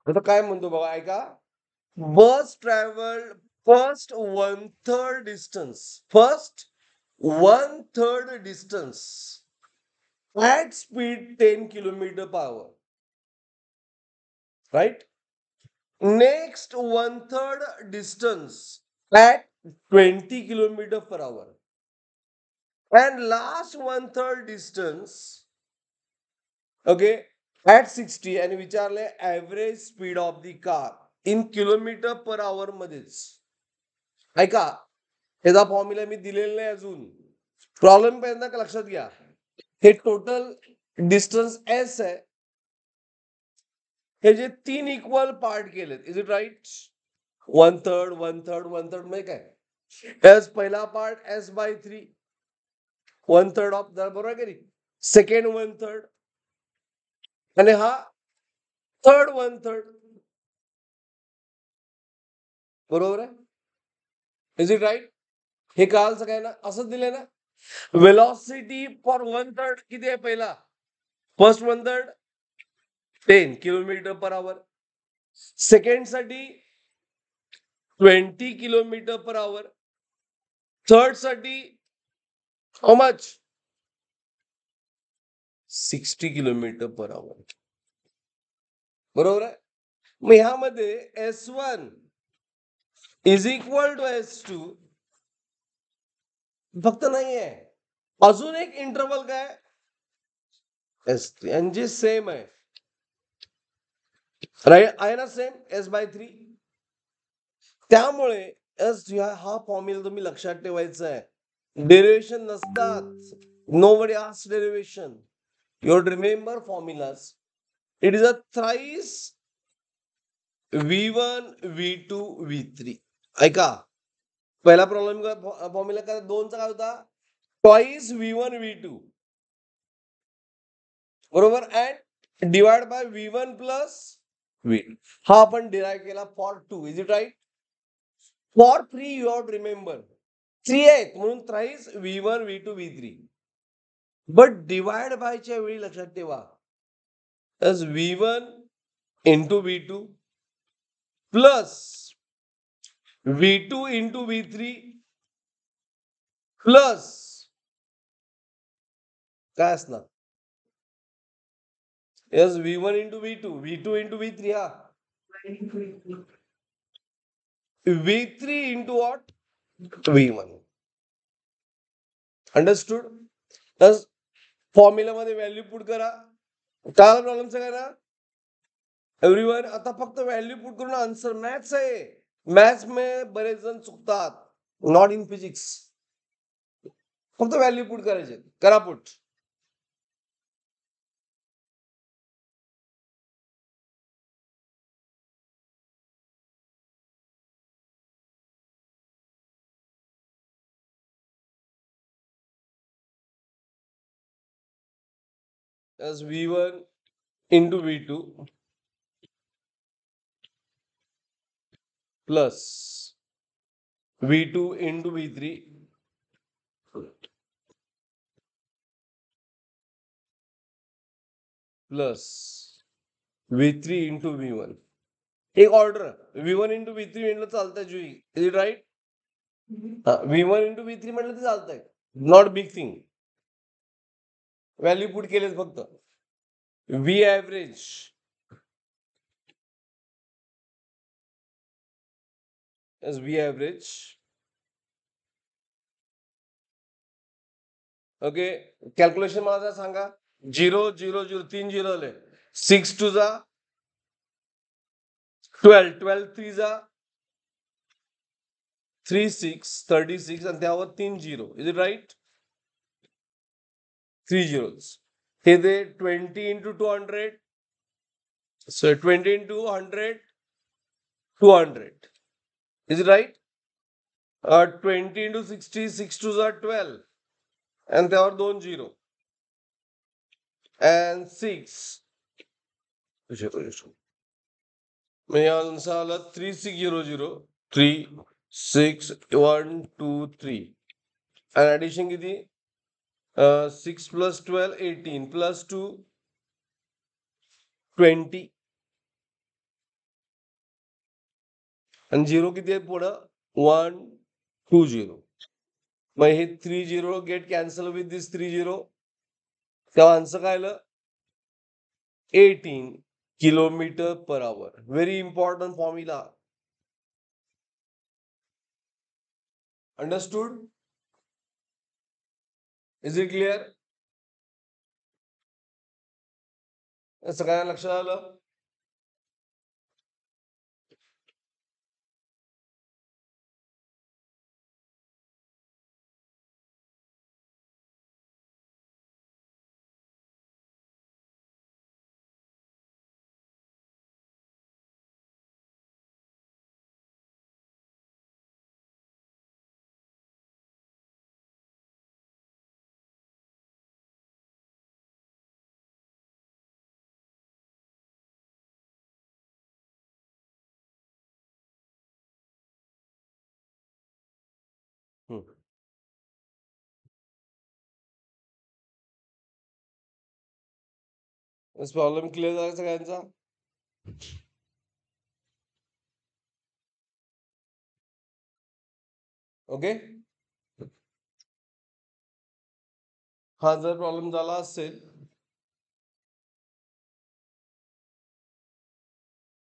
आता काय म्हणतो बघा ऐका. Bus travel first 1/3 distance. First 1/3 distance at speed 10 kilometer per hour. Right? Next 1/3 distance at 20 kilometer per hour. And last 1/3 distance, okay, at 60 आणि विचारले average speed of the car in kilometre per hour मध्येच. ऐका, याचा formula मी दिलेला नाही अजून. Problem पहिल्यांदा लक्षात घ्या. हे टोटल डिस्टन्स एस आहे. हे जे 3 इक्वल पार्ट केलेत, इज इट राईट? 1/3 1/3 1/3 म्हणजे काय? एस पहिला पार्ट एस बाय 3 1/3 ऑफ, बरोबर आहे की नाही? सेकंड 1/3 आणि हा थर्ड 1/3. बरोबर आहे? Is it right? हे कळालं सगळ्यांना? असं दिलंय ना. वेलॉसिटी फॉर 1/3 किती आहे पहिला? First 1/3 10 kilometre per hour. Second साठी 20 किलोमीटर पर आवर. थर्ड साठी how much? 60 kilometre per hour. बरोबर आहे? मग ह्यामध्ये S1 is equal to S2 फक्त नाहीये, अजून एक इंटरवल काय? S3 आणि जे सेम आहे. राईट आहे ना, सेम S बाय 3. त्यामुळे हा फॉर्म्युला तुम्ही लक्षात ठेवायचा आहे. डेरिव्हेशन नसतात. Nobody asked derivation. You have to remember formulas. It is a thrice V1 V2 V3. ऐका, पहिला प्रॉब्लेम फॉर्म्युला काय? 2चा काय होता? ट्वाइस V1 V2 बरोबर, and divide by V1 plus V2. हा आपण डिराइव्ह केला for 2. Is it right? For 3 you have to remember 3 आहेत म्हणून thrice V1 V2 V3. But divide बायच्या वेळी लक्षात ठेवा V1 into V2 plus V2 into V3 plus काय असणार? V1 into V2 V2 into V3. हा V3 into what? V1. Understood? Formula मध्ये value put करा. काय प्रॉब्लेम सगळ्यांना? एव्हरीवन आता फक्त व्हॅल्यू पुट करून आन्सर. मॅथ्स आहे. मॅथ्स में बरेच जण चुकतात, नॉट इन फिजिक्स. फक्त व्हॅल्यू पुट करायचे. करा put. V1 into V2 plus V2 into V3 plus V3 into V1. एक ऑर्डर V1 इंटू V3 म्हटलं चालतंय Jui. Is it right? V1 into V3 म्हटलं ते चालतंय. Not big thing. Value put केलेच फक्त. V average V average. Okay, calculation मला सांगा. 0 0 0 3 0 आले. 6 2 जा 12 12 3 जा 3 6 36 आणि त्यावर 3 0. Is it right? 3 zeros. हे दे 20 into 200. So 20 into 100 200. Is it right? 20 into 60 6 2 are 12 and there are 2 0 and 6 म्हणजे आन्सर आला 3600 3 6 1 2 3 आणि ऍडिशन किती? 6 plus 12 18 plus 2 20 आणि 0 किती आहे पुढं 1 2 0. मग हे 3 0 गेट कॅन्सल विथ दिस 3 0. तेव्हा आन्सर काय आलं 18 kilometre per hour. Very important formula. Understood? Is it clear? सगळ्यांना लक्षात आलं? प्रॉब्लेम क्लिअर झाला सगळ्यांचा? ओके. हा जर प्रॉब्लेम झाला असेल